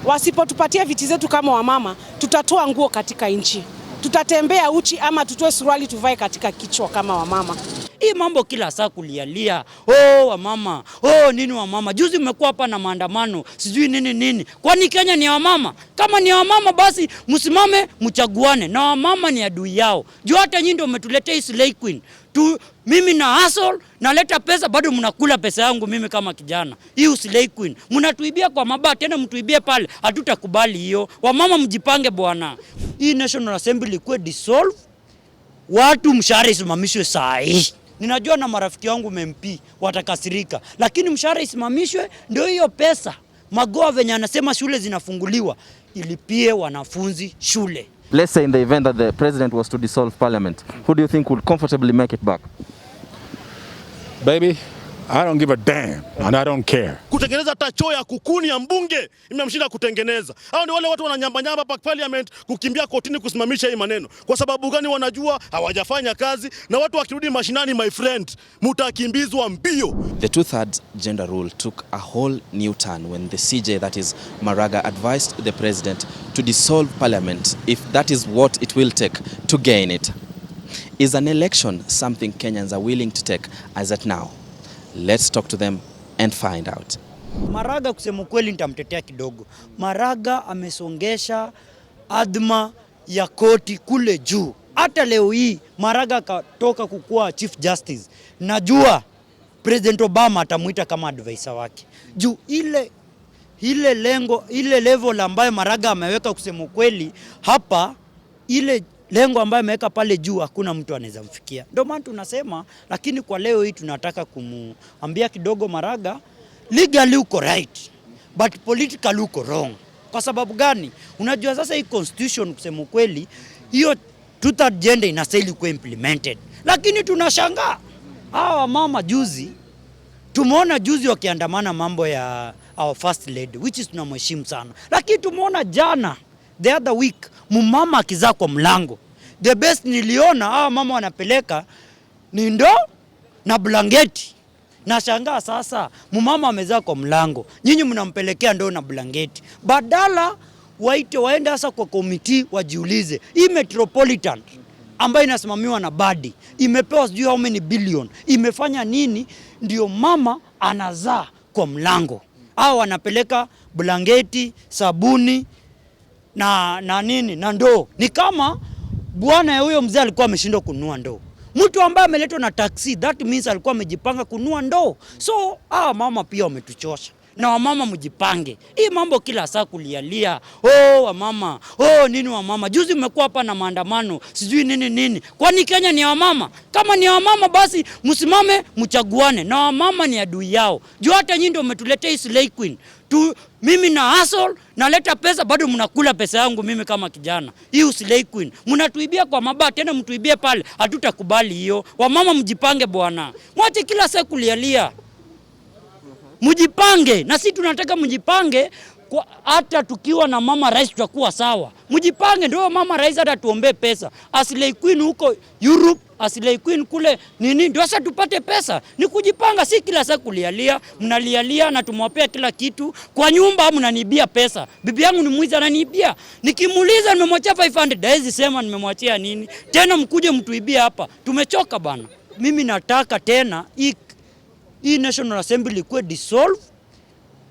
Wasipotupatia viti zetu kama wamama, tutatoa nguo katika nchi. Tutatembea uchi ama tutoe suruali tuvae katika kichwa kama wamama. Hii mambo kila saa kulialia, wamama, nini wamama. Juzi mmekuwa hapa na maandamano, sijui nini. Kwani Kenya ni wamama? Kama ni wamama basi msimame mchaguane. Na wamama ni adui yao. Juu hata nyinyi ndio umetuletea hii slay queen. Mimi na hustle, naleta pesa, bado mnakula pesa yangu mimi kama kijana. Hii slay queen. Mnatuibia kwa mabaya, tena mtuibie pale. Hatutakubali hiyo. Wamama mjipange bwana. Hii National Assembly ikuwe dissolve. Watu mshahara isimamishwe saa hii. Ninajua na marafiki wangu MP watakasirika, lakini mshahara isimamishwe ndio hiyo pesa. Magoa venye anasema shule zinafunguliwa, ilipie wanafunzi shule. Let's say in the event that the president was to dissolve parliament, who do you think would comfortably make it back? Baby, I don't give a damn and I don't care. Kutengeneza tacho ya kukuni ya mbunge imemshinda kutengeneza. Hao ni wale watu wananyamba pa parliament kukimbia kotini kusimamisha hii maneno. Kwa sababu gani? Wanajua hawajafanya kazi, na watu wakirudi mashinani, my friend, mutakimbizwa mbio. The 2/3 gender rule took a whole new turn when the CJ, that is Maraga, advised the president to dissolve parliament if that is what it will take to gain it. Is an election something Kenyans are willing to take as at now? Let's talk to them and find out. Maraga kusema kweli nitamtetea kidogo. Maraga amesongesha adma ya koti kule juu. Hata leo hii Maraga katoka kukua Chief Justice. Najua President Obama atamuita kama advisor wake. Juu ile lengo, ile level ambayo Maraga ameweka kusema kweli hapa, ile lengo ambayo ameweka pale juu hakuna mtu anaweza mfikia. Ndio maana tunasema, lakini kwa leo hii tunataka kumuambia kidogo Maraga, legally uko right but politically uko wrong. Kwa sababu gani? Unajua sasa hii constitution kusema kweli, hiyo 2/3 gender inastahili kuwa implemented. Lakini tunashangaa hawa mama juzi, tumeona juzi wakiandamana mambo ya our first lady, which is tunamheshimu sana. Lakini tumeona jana, the other week, mumama akizaa kwa mlango. The best niliona hawa mama wanapeleka ni ndoo na blanketi. Nashangaa sasa, mumama amezaa kwa mlango, nyinyi mnampelekea ndoo na blanketi. Badala waende sasa kwa komiti wajiulize, hii metropolitan ambayo inasimamiwa na badi imepewa sijui how many billion, imefanya nini ndio mama anazaa kwa mlango? Hao wanapeleka blanketi, sabuni na nini na ndoo. Ni kama bwana ya huyo mzee alikuwa ameshindwa kununua ndoo. Mtu ambaye ameletwa na taxi, that means alikuwa amejipanga kununua ndoo. So mama pia wametuchosha. Na wamama mjipange. Hii mambo kila saa kulialia, wamama, nini wamama. Juzi mmekuwa hapa na maandamano, sijui nini. Kwani Kenya ni wamama? Kama ni wamama basi msimame mchaguane. Na wamama ni adui yao. Juu hata nyinyi ndio umetuletea hii slay queen. Mimi na hustle, naleta pesa, bado mnakula pesa yangu mimi kama kijana. Hii slay queen. Mnatuibia kwa mabaya, tena mtuibie pale. Hatutakubali hiyo. Wamama mjipange bwana. Mwache kila saa kulialia. Mjipange, na sisi tunataka mjipange, hata tukiwa na mama rais tutakuwa sawa. Mjipange ndio mama rais hata tuombe pesa. Slay queen huko Europe, slay queen kule nini, ndio sasa tupate pesa. Ni kujipanga, si kila saa kulialia. Mnalialia na tumwapea kila kitu. Kwa nyumba mnanibia pesa. Bibi yangu ni mwizi ananibia. Nikimuuliza nimemwachia 500, hawezi sema nimemwachia nini. Tena mkuje mtuibia hapa. Tumechoka bana. Mimi nataka tena hii National Assembly ikuwe dissolve.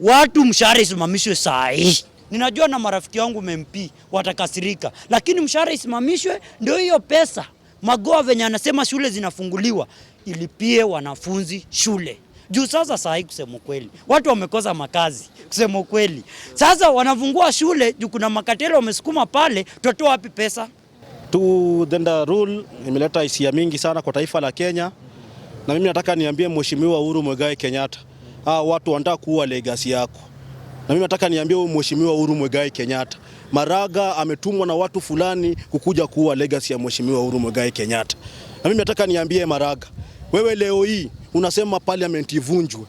Watu mshahara isimamishwe saa hii. Ninajua na marafiki wangu MP watakasirika, lakini mshahara isimamishwe ndio hiyo pesa. Magoa venye anasema shule zinafunguliwa, ilipie wanafunzi shule. Juu sasa saa hii kusema kweli, watu wamekosa makazi kusema kweli. Sasa wanafungua shule juu kuna makatelo wamesukuma pale, tutatoa wapi pesa? Gender rule imeleta hisia mingi sana kwa taifa la Kenya. Na mimi nataka niambie Mheshimiwa Uhuru Muigai Kenyatta, watu wanataka kuua legacy yako. Na mimi nataka niambie Mheshimiwa Uhuru Muigai Kenyatta, Maraga ametumwa na watu fulani kukuja kuua legacy ya Mheshimiwa Uhuru Muigai Kenyatta. Na mimi nataka niambie Maraga, wewe leo hii unasema parliament ivunjwe.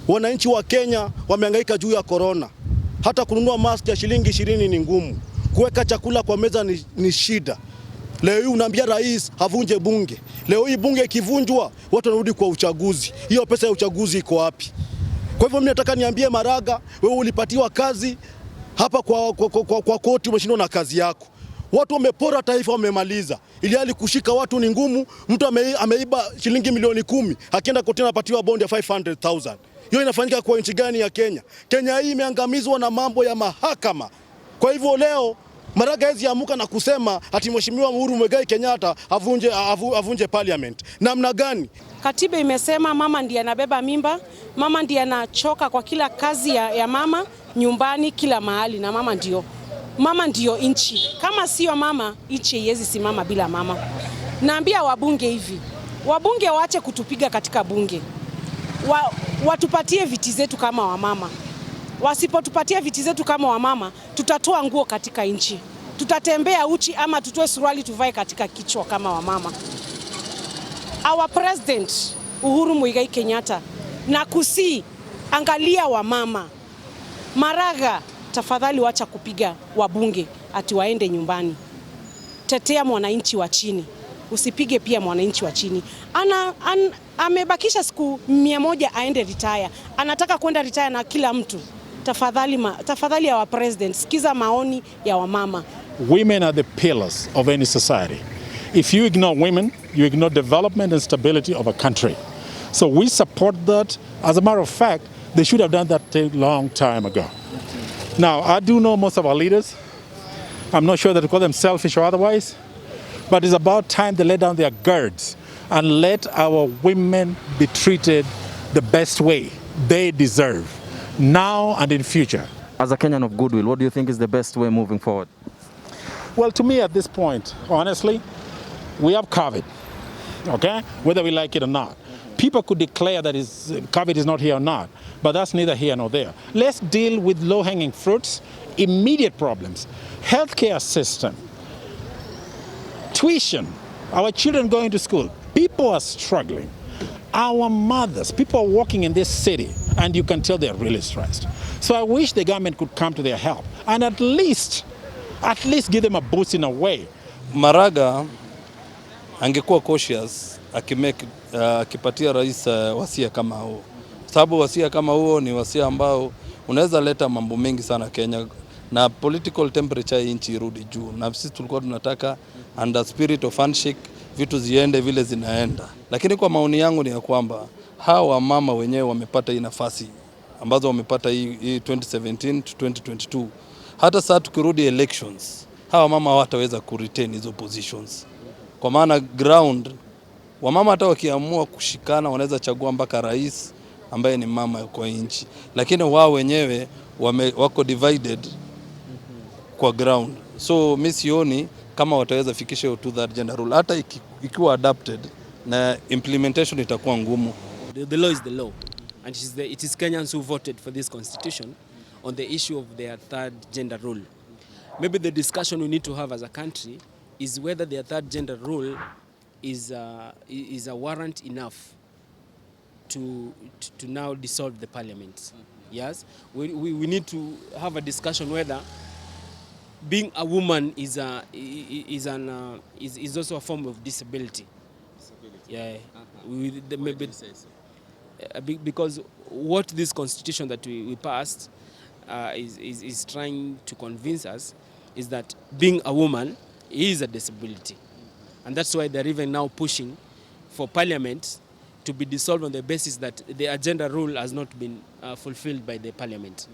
Wananchi wa Kenya wamehangaika juu ya corona. Hata kununua mask ya shilingi 20 ni ngumu. Kuweka chakula kwa meza ni shida. Leo hii unaambia rais havunje bunge. Leo hii bunge ikivunjwa, watu wanarudi kwa uchaguzi. Hiyo pesa ya uchaguzi iko wapi? Kwa hivyo mimi nataka niambie Maraga, wewe ulipatiwa kazi Hapa kwa koti umeshindwa na kazi yako. Watu wamepora taifa, wamemaliza. Ili hali kushika watu ni ngumu. Mtu ameiba shilingi milioni 10, akienda kotini anapatiwa bond ya 500,000. Hiyo inafanyika kwa nchi gani ya Kenya? Kenya hii imeangamizwa na mambo ya mahakama. Kwa hivyo leo Maraga hawezi amuka na kusema ati Mheshimiwa Uhuru Muigai Kenyatta avunje parliament. Namna gani? Katiba imesema mama ndiye anabeba mimba, mama ndiye anachoka kwa kila kazi ya mama nyumbani, kila mahali, na mama ndio inchi. Kama sio mama, inchi haiwezi simama bila mama. Naambia wabunge hivi, wabunge waache kutupiga katika bunge. Watupatie viti zetu kama wamama. Wasipotupatia viti zetu kama wamama, tutatoa nguo katika inchi. Tutatembea uchi ama tutoe suruali tuvae katika kichwa kama wamama. Our president Uhuru Muigai Kenyatta, na angalia wamama. Maraga, tafadhali wacha kupiga wabunge ati waende nyumbani. Tetea mwananchi wa chini. Usipige pia mwananchi wa chini. Amebakisha siku 100 aende retire. Anataka kwenda retire na kila mtu. Tafadhali our president, sikiza maoni ya wamama. Women are the pillars of any society. If you ignore women, you ignore development and stability of a country. So we support that. As a matter of fact, they should have done that a long time ago. Now, I do know most of our leaders. I'm not sure that they call them selfish or otherwise, but it's about time they let down their guards and let our women be treated the best way they deserve, now and in future. As a Kenyan of goodwill, what do you think is the best way moving forward? Well, to me at this point, honestly, we have COVID, okay? Whether we like it or not. People could declare that COVID is not here or not, but that's neither here nor there. Let's deal with low-hanging fruits, immediate problems, healthcare system, tuition, our children going to school. People are struggling. Our mothers, people are walking in this city, and you can tell they're really stressed. So I wish the government could come to their help and at least give them a boost in a way. Maraga angekuwa cautious akipatia rais wasia kama huo. Sababu wasia kama huo ni wasia ambao unaweza leta mambo mengi sana Kenya, na political temperature inchi irudi juu. Na sisi tulikuwa tunataka under spirit of handshake vitu ziende vile zinaenda. Lakini kwa maoni yangu ni ya kwamba hawa mama wenyewe wamepata hii nafasi ambazo wamepata hii 2017 to 2022. Hata sasa tukirudi elections, hawa mama hawataweza kuretain hizo positions. Kwa maana ground, wamama hata wakiamua kushikana wanaweza chagua mpaka rais ambaye ni mama kwa nchi. Lakini wao wenyewe wako divided kwa ground. So mimi sioni kama wataweza fikisha hiyo 2/3 gender rule. Hata ikiwa adapted na implementation itakuwa ngumu. The law is the law, and it is Kenyans who voted for this constitution on the issue of their 3rd gender rule. Maybe the discussion we need to have as a country is whether their 3rd gender rule is a warrant enough to now dissolve the parliament. Yes, we need to have a discussion whether being a woman is also a form of disability. Yeah, maybe because what this constitution that we passed is trying to convince us is that being a woman is a disability, and that's why they're even now pushing for parliament to be dissolved on the basis that the gender rule has not been fulfilled by the parliament.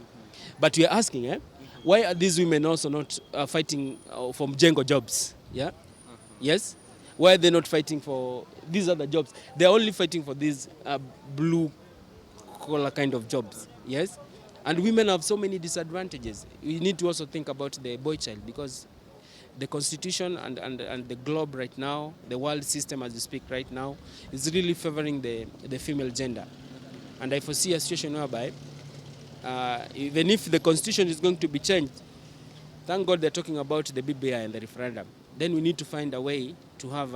But we are asking, why are these women also not fighting for Jengo jobs? Yeah, yes. Why are they not fighting for these other jobs? They are only fighting for these blue collar kind of jobs. Yes, and women have so many disadvantages. We need to also think about the boy child, because the constitution and the globe right now, the world system as we speak right now, is really favoring the female gender. And I foresee a situation whereby even if the constitution is going to be changed, thank God they're talking about the BBI and the referendum, then we need to find a way to have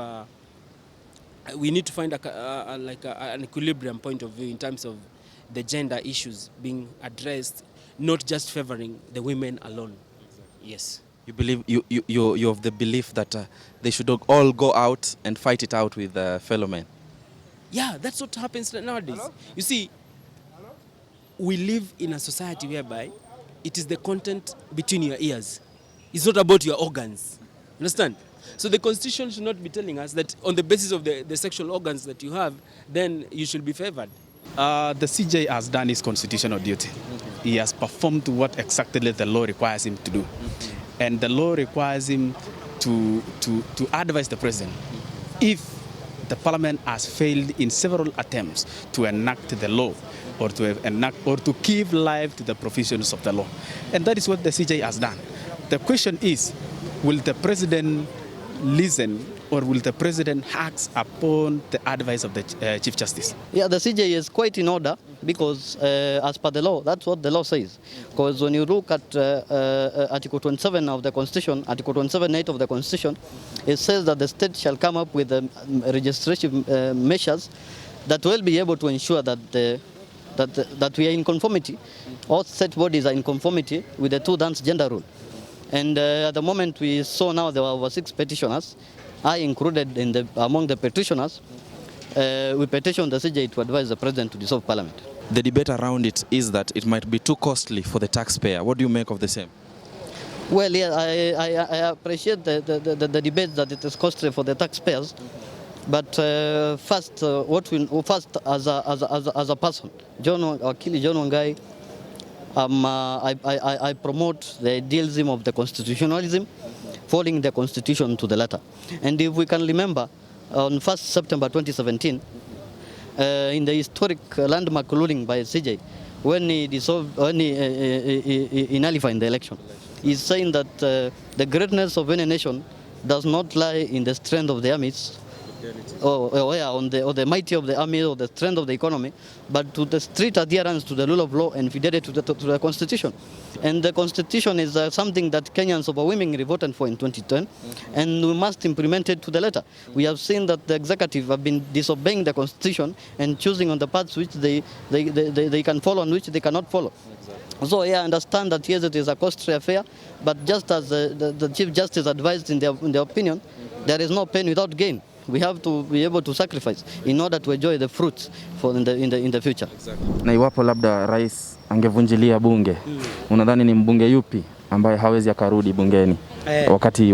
an equilibrium point of view in terms of the gender issues being addressed, not just favoring the women alone. Exactly. Yes. You believe you have the belief that they should all go out and fight it out with fellow men? Yeah, that's what happens nowadays. Hello? You see, we live in a society whereby it is the content between your ears. It's not about your organs. Understand? So the constitution should not be telling us that on the basis of the sexual organs that you have, then you should be favored. The CJ has done his constitutional duty. He has performed what exactly the law requires him to do. And the law requires him to advise the president if the parliament has failed in several attempts to enact the law or to give life to the provisions of the law. And that is what the CJ has done. The question is, will the president listen, or will the president act upon the advice of the Chief Justice? Yeah, the CJ is quite in order because as per the law, that's what the law says. Because when you look at Article 27 of the Constitution, Article 27(8) of the Constitution, it says that the state shall come up with registration measures that will be able to ensure that that we are in conformity, all state bodies are in conformity with the two-dance gender rule. And at the moment we saw now there were over 6 petitioners. I included among the petitioners. We petitioned the CJ to advise the president to dissolve parliament. The debate around it is that it might be too costly for the taxpayer. What do you make of the same? Well, yeah, I appreciate the debate that it is costly for the taxpayers. But first, as a person, John Wangai, I promote the idealism of the constitutionalism, following the constitution to the letter. And if we can remember, on 1st September 2017, in the historic landmark ruling by CJ, when he nullified the election, he's saying that the greatness of any nation does not lie in the strength of the armies, or the mighty of the army, or the strength of the economy, but to the strict adherence to the rule of law and fidelity to the Constitution. And the Constitution is something that Kenyans overwhelmingly voted for in 2010, and we must implement it to the letter. We have seen that the executive have been disobeying the Constitution and choosing on the paths which they can follow and which they cannot follow. So yeah, I understand that yes, it is a costly affair, but just as the Chief Justice advised in their opinion, there is no pain without gain. We have to be able to sacrifice in order to enjoy the fruits in the future. Exactly. Na iwapo labda rais angevunjilia bunge, unadhani ni mbunge yupi ambaye hawezi akarudi bungeni wakati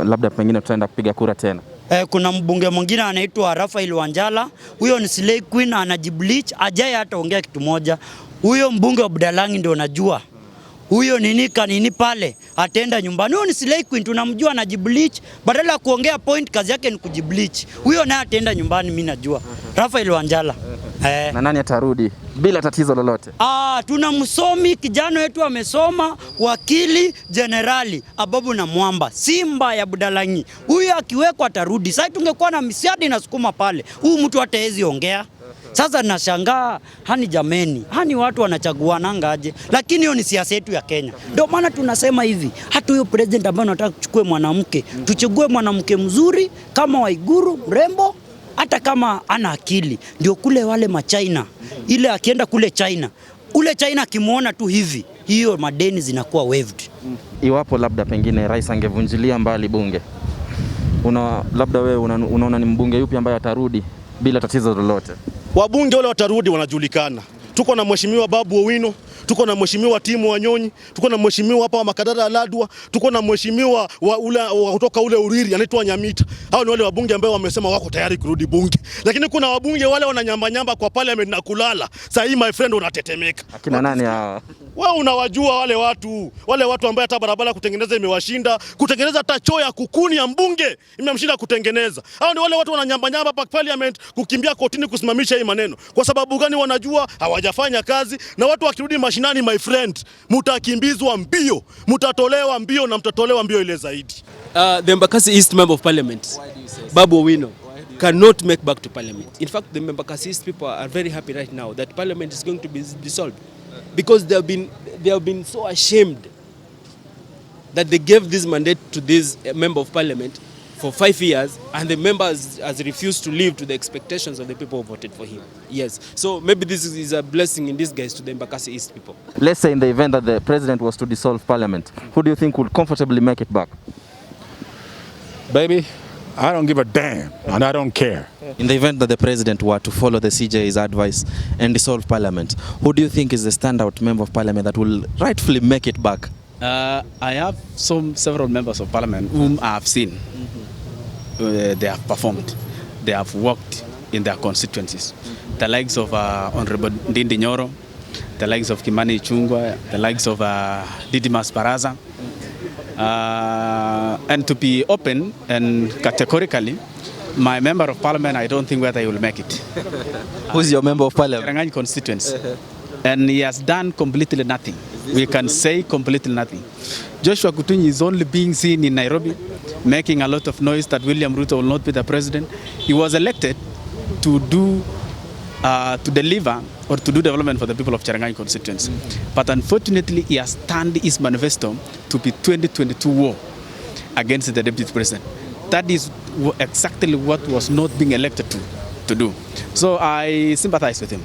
labda pengine tutaenda kupiga kura tena? Kuna mbunge mwingine anaitwa Rafael Wanjala, huyo ni slay queen, anajibleach, ajaye hata ongea kitu moja. Huyo mbunge wa Budalangi ndio najua. Huyo nini pale atenda nyumbani. Huyo ni slay queen, tunamjua anajibleach, badala ya kuongea point kazi yake ni kujibleach. Huyo naye atenda nyumbani, mimi najua. Rafael Wanjala. Na nani atarudi bila tatizo lolote? Tuna msomi kijana wetu amesoma, wakili generali Ababu na Mwamba, Simba ya Budalangi. Huyo akiwekwa atarudi. Sasa tungekuwa na misiadi na sukuma pale, huyu mtu hataezi ongea. Sasa nashangaa, hani watu wanachaguananga aje, lakini hiyo ni siasa yetu ya Kenya. Ndio maana tunasema hivi, hata huyo president ambaye anataka kuchukua mwanamke, tuchague mwanamke mzuri kama Waiguru, mrembo, hata kama ana akili. Ndio kule wale China, ile akienda kule China, ule China akimuona tu hivi, hiyo madeni zinakuwa waived. Iwapo labda pengine rais angevunjilia mbali bunge, labda wewe unaona ni mbunge yupi ambaye atarudi bila tatizo lolote? Wabunge wale watarudi wanajulikana. Tuko na mheshimiwa Babu Owino, tuko na mheshimiwa Timu Wanyonyi, tuko na mheshimiwa hapa wa Makadara Aladwa, tuko na mheshimiwa kutoka ule Uriri anaitwa Nyamita. Hao ni wale wabunge ambao wamesema wako tayari kurudi bunge. Lakini kuna wabunge wale wananyamba kwa parliament na kulala. Sasa hii my friend unatetemeka. Akina nani hao? Wewe unawajua wale watu ambao hata barabara kutengeneza imewashinda, kutengeneza hata choo ya kukuni ya mbunge imemshinda kutengeneza. Hao ni wale watu wananyamba pa parliament kukimbia kotini kusimamisha hii maneno. Kwa sababu gani? Wanajua hawajafanya kazi, na watu wakirudi mashinani my friend, mutakimbizwa mbio, mutatolewa mbio na mtatolewa mbio ile zaidi. The Embakasi East Member of Parliament, Babu Owino, cannot make back to Parliament. In fact, the Embakasi East people are very happy right now that Parliament is going to be dissolved, because they have been so ashamed that they gave this mandate to this Member of Parliament for 5 years, and the member has refused to live to the expectations of the people who voted for him. Yes, so maybe this is a blessing in disguise to the Embakasi East people. Let's say in the event that the president was to dissolve parliament, who do you think would comfortably make it back? Baby, I don't give a damn, and I don't care. In the event that the president were to follow the CJ's advice and dissolve parliament, who do you think is the standout member of parliament that will rightfully make it back? I have several members of parliament whom I have seen. They have performed. They have worked in their constituencies. The likes of Honorable Ndindi Nyoro, the likes of Kimani Ichung'wah, the likes of Didmas Baraza. And to be open and categorically, my member of parliament, I don't think whether he will make it. Who's your member of parliament? Cherangany constituency. And he has done completely nothing. We can say completely nothing. Joshua Kutunyi is only being seen in Nairobi, making a lot of noise that William Ruto will not be the president. He was elected to deliver or to do development for the people of Cherangany constituency. But unfortunately, he has turned his manifesto to be 2022 war against the deputy president. That is exactly what was not being elected to do. So I sympathize with him.